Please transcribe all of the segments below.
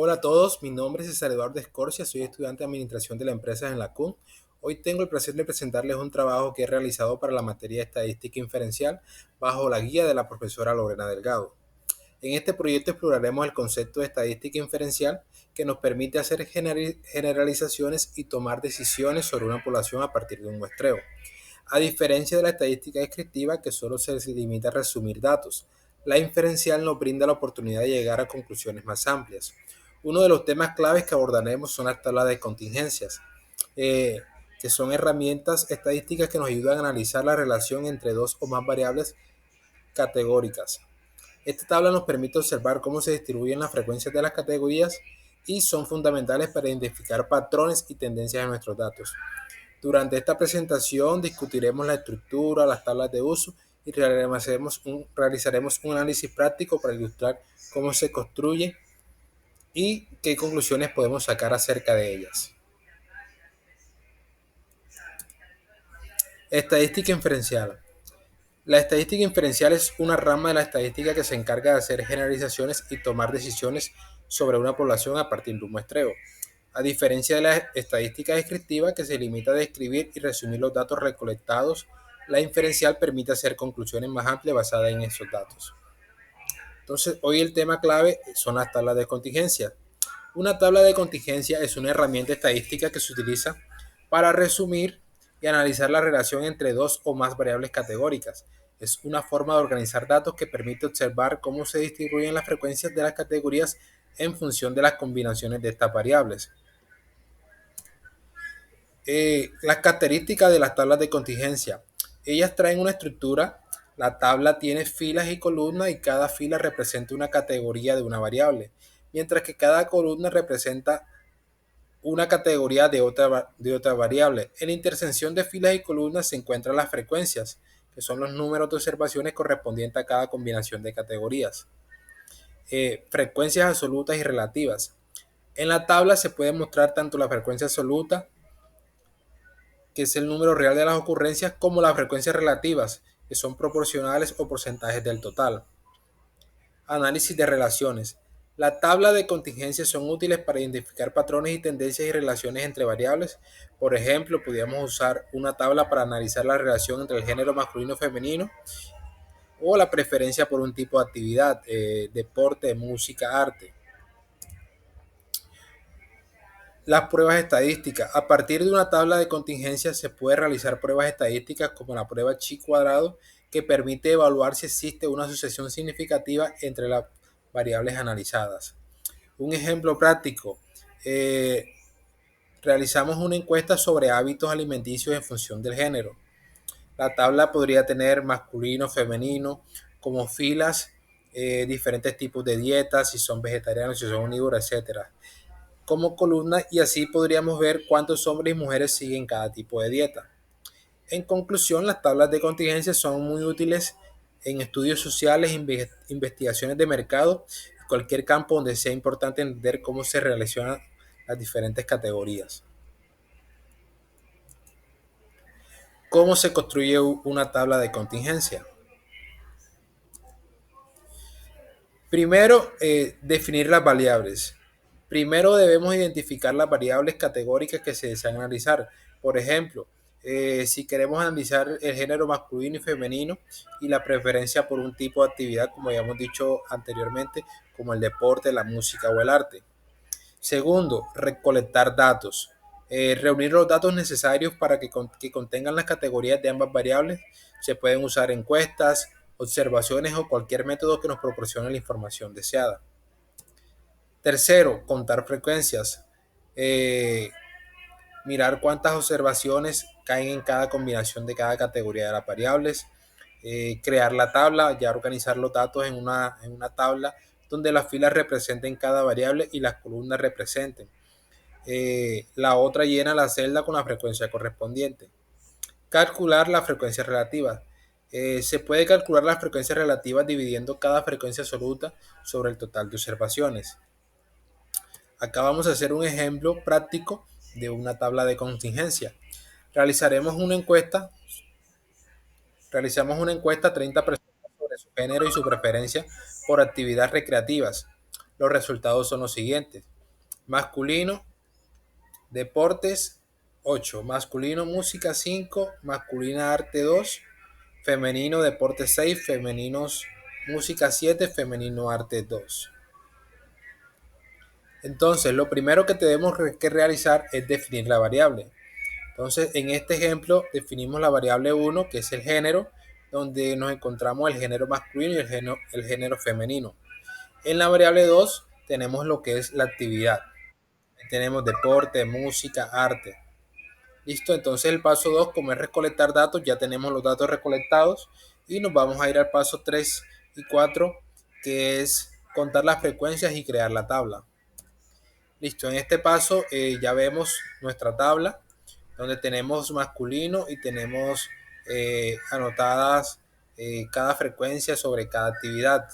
Hola a todos, mi nombre es César Eduardo Escorcia, soy estudiante de Administración de la Empresa en la CUN. Hoy tengo el placer de presentarles un trabajo que he realizado para la materia de Estadística Inferencial bajo la guía de la profesora Lorena Delgado. En este proyecto exploraremos el concepto de estadística inferencial que nos permite hacer generalizaciones y tomar decisiones sobre una población a partir de un muestreo. A diferencia de la estadística descriptiva que solo se limita a resumir datos, la inferencial nos brinda la oportunidad de llegar a conclusiones más amplias. Uno de los temas claves que abordaremos son las tablas de contingencias, eh, que son herramientas estadísticas que nos ayudan a analizar la relación entre dos o más variables categóricas. Esta tabla nos permite observar cómo se distribuyen las frecuencias de las categorías y son fundamentales para identificar patrones y tendencias en nuestros datos. Durante esta presentación discutiremos la estructura, las tablas de uso y realizaremos un análisis práctico para ilustrar cómo se construye y qué conclusiones podemos sacar acerca de ellas. Estadística inferencial. La estadística inferencial es una rama de la estadística que se encarga de hacer generalizaciones y tomar decisiones sobre una población a partir de un muestreo. A diferencia de la estadística descriptiva, que se limita a describir y resumir los datos recolectados, la inferencial permite hacer conclusiones más amplias basadas en esos datos. Entonces, hoy el tema clave son las tablas de contingencia. Una tabla de contingencia es una herramienta estadística que se utiliza para resumir y analizar la relación entre dos o más variables categóricas. Es una forma de organizar datos que permite observar cómo se distribuyen las frecuencias de las categorías en función de las combinaciones de estas variables. Las características de las tablas de contingencia. Ellas traen una estructura. La tabla tiene filas y columnas y cada fila representa una categoría de una variable, mientras que cada columna representa una categoría de otra variable. En la intersección de filas y columnas se encuentran las frecuencias, que son los números de observaciones correspondientes a cada combinación de categorías. Frecuencias absolutas y relativas. En la tabla se puede mostrar tanto la frecuencia absoluta, que es el número real de las ocurrencias, como las frecuencias relativas, que son proporcionales o porcentajes del total. Análisis de relaciones. La tabla de contingencias son útiles para identificar patrones y tendencias y relaciones entre variables. Por ejemplo, podríamos usar una tabla para analizar la relación entre el género masculino y femenino o la preferencia por un tipo de actividad, deporte, música, arte. Las pruebas estadísticas. A partir de una tabla de contingencias se puede realizar pruebas estadísticas como la prueba chi cuadrado, que permite evaluar si existe una asociación significativa entre las variables analizadas. Un ejemplo práctico. Realizamos una encuesta sobre hábitos alimenticios en función del género. La tabla podría tener masculino, femenino, como filas, diferentes tipos de dietas, si son vegetarianos, si son omnívoros, etcétera, como columna, y así podríamos ver cuántos hombres y mujeres siguen cada tipo de dieta. En conclusión, las tablas de contingencia son muy útiles en estudios sociales, investigaciones de mercado, cualquier campo donde sea importante entender cómo se relacionan las diferentes categorías. ¿Cómo se construye una tabla de contingencia? Primero, definir las variables. Primero debemos identificar las variables categóricas que se desean analizar. Por ejemplo, si queremos analizar el género masculino y femenino y la preferencia por un tipo de actividad, como habíamos dicho anteriormente, como el deporte, la música o el arte. Segundo, recolectar datos. Reunir los datos necesarios para que contengan las categorías de ambas variables. Se pueden usar encuestas, observaciones o cualquier método que nos proporcione la información deseada. Tercero, contar frecuencias. Eh, Mirar cuántas observaciones caen en cada combinación de cada categoría de las variables. Crear la tabla, ya organizar los datos en una tabla donde las filas representen cada variable y las columnas representen. La otra llena la celda con la frecuencia correspondiente. Calcular la frecuencia relativa. Se puede calcular la frecuencia relativa dividiendo cada frecuencia absoluta sobre el total de observaciones. Acá vamos a hacer un ejemplo práctico de una tabla de contingencia. Realizaremos una encuesta, realizamos una encuesta a 30 personas sobre su género y su preferencia por actividades recreativas. los resultados son los siguientes. Masculino, deportes 8, masculino música 5, masculina arte 2, femenino deporte 6, femeninos música 7, femenino arte 2. Entonces, lo primero que tenemos que realizar es definir la variable. Entonces, en este ejemplo definimos la variable 1, que es el género, donde nos encontramos el género masculino y el género femenino. En la variable 2 tenemos lo que es la actividad. Tenemos deporte, música, arte. Listo, entonces el paso 2, como es recolectar datos, ya tenemos los datos recolectados y nos vamos a ir al paso 3 y 4, que es contar las frecuencias y crear la tabla. Listo, en este paso ya vemos nuestra tabla, donde tenemos masculino y tenemos anotadas cada frecuencia sobre cada actividad.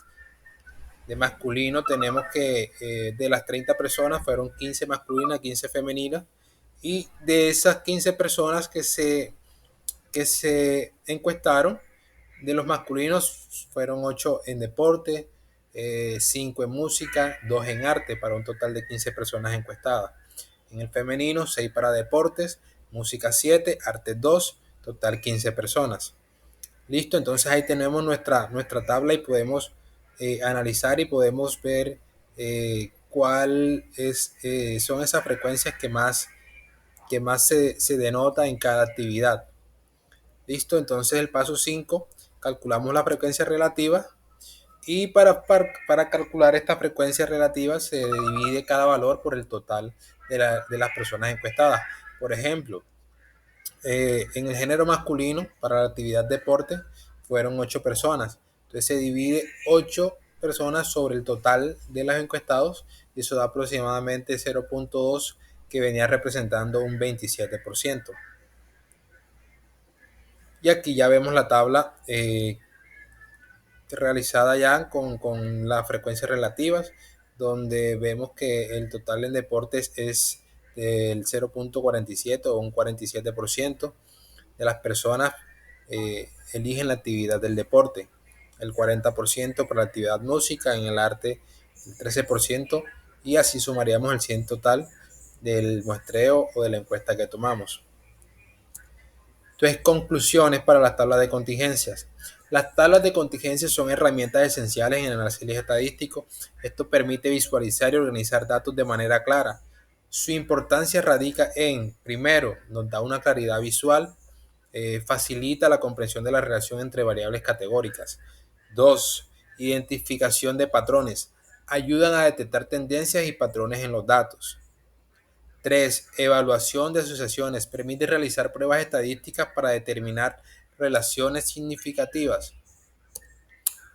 De masculino tenemos que de las 30 personas fueron 15 masculinas, 15 femeninas, y de esas 15 personas que se encuestaron, de los masculinos fueron 8 en deporte, 5 en música, 2 en arte, para un total de 15 personas encuestadas. En el femenino, 6 para deportes, música 7, arte 2, total 15 personas. Listo, entonces ahí tenemos nuestra tabla y podemos analizar y podemos ver cuál son esas frecuencias que más se denota en cada actividad. Listo, entonces el paso 5, calculamos la frecuencia relativa y para calcular esta frecuencia relativa se divide cada valor por el total de las personas encuestadas. Por ejemplo, en el género masculino, para la actividad deporte, fueron 8 personas. Entonces se divide 8 personas sobre el total de los encuestados y eso da aproximadamente 0.2, que venía representando un 27%. Y aquí ya vemos la tabla realizada ya con las frecuencias relativas, donde vemos que el total en deportes es del 0.47 o un 47% de las personas eligen la actividad del deporte, el 40% para la actividad música, en el arte el 13%, y así sumaríamos el 100 total del muestreo o de la encuesta que tomamos. Entonces, conclusiones para las tablas de contingencias. Las tablas de contingencias son herramientas esenciales en el análisis estadístico. Esto permite visualizar y organizar datos de manera clara. Su importancia radica en, primero, nos da una claridad visual, facilita la comprensión de la relación entre variables categóricas. 2. Identificación de patrones. Ayudan a detectar tendencias y patrones en los datos. 3. Evaluación de asociaciones. Permite realizar pruebas estadísticas para determinar relaciones significativas.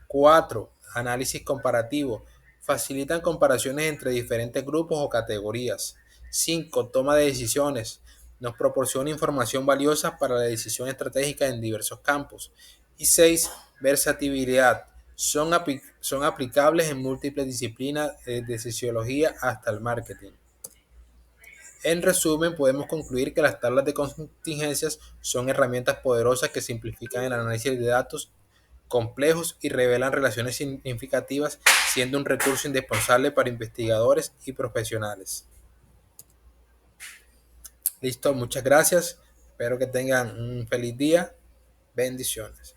4. Análisis comparativo. Facilitan comparaciones entre diferentes grupos o categorías. 5. Toma de decisiones. Nos proporciona información valiosa para la decisión estratégica en diversos campos. Y 6. Versatilidad. Son aplicables en múltiples disciplinas de sociología hasta el marketing. En resumen, podemos concluir que las tablas de contingencias son herramientas poderosas que simplifican el análisis de datos complejos y revelan relaciones significativas, siendo un recurso indispensable para investigadores y profesionales. Listo, muchas gracias. Espero que tengan un feliz día. Bendiciones.